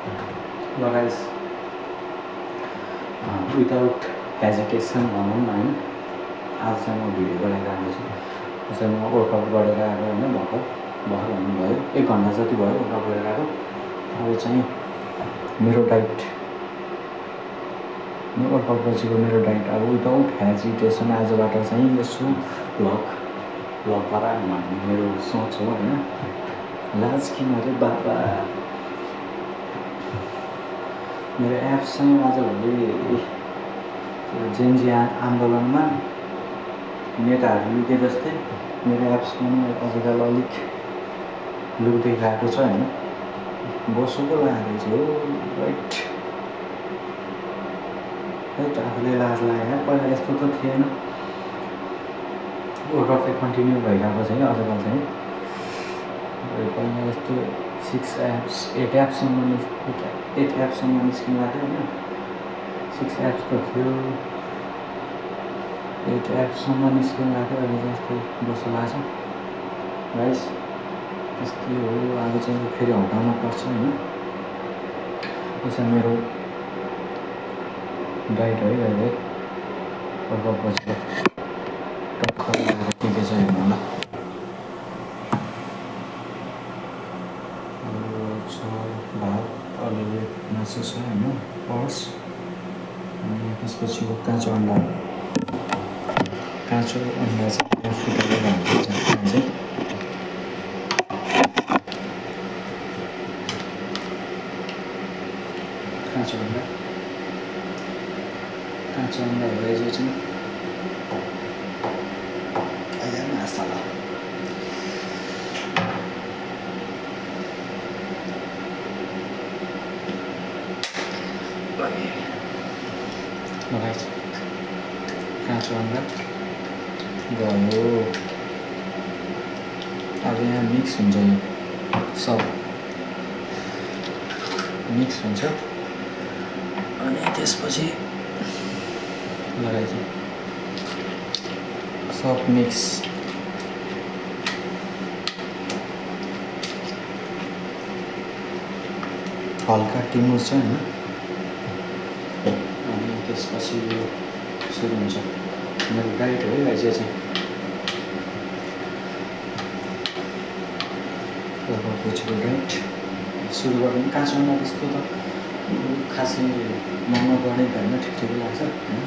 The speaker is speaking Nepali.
गाइस विदाउट हेजिटेसन भनौँ न होइन, आज चाहिँ म भिडियो बनाइरहेको छु। चाहिँ म वर्कआउट गरेर आएको होइन, भर्खर भन्नुभयो 1 घन्टा जति भयो वर्कआउट गरेर आएको। अब चाहिँ मेरो डाइट, वर्कआउट पछिको मेरो डाइट अब विदाउट हेजिटेसन आजबाट चाहिँ यसो भ्लग गराउँ भन्ने मेरो सोच हो होइन। लाज किन अरे बाबा, मेरो एप्स चाहिँ आजभोलि जेनजी आन्दोलनमा नेताहरू लुके जस्तै मेरो एप्स पनि आजकल अलिक लुक्दै गएको छ होइन। बसोको लागेको हो राइट, आफूले लाज लाग्यो। पहिला यस्तो त थिएन, वर्कआउट चाहिँ कन्टिन्यू भइरहेको छ आजकल चाहिँ। पहिला यस्तो 8 एप्ससम्म निस्किँदा थियो होइन, 6 एप्स त थियो, 8 एप्ससम्म निस्किँदा थियो। अहिले चाहिँ यस्तै बसो लाग्छ गाइस, त्यस्तै हो। अब चाहिँ फेरि हटाउन पर्छ होइन। यो चाहिँ मेरो डाइट है अहिले वर्कआउट पछि टक्कर लगाएर के छ हेर्नु होला। भात अलिअलि मासु छ होइन, पर्स, अनि त्यसपछि काँचो अन्डा चाहिँ फुटेर राखेको छ चाहिँ। काँचो अन्डा भएपछि चाहिँ मसाला काँचो अन्डा गयो। अब यहाँ मिक्स हुन्छ, यो सब मिक्स हुन्छ अनि त्यसपछि लगाइन्छ सब मिक्स। हल्का टिमुर छ होइन, अनि त्यसपछि यो सुरु हुन्छ मेरो डाइट हो है अझै चाहिँ। पछिको डाइट सुरु गर्नु। काँचो अन्डा त्यस्तो त खासै महँगो गर्ने त होइन, ठिक लाग्छ होइन।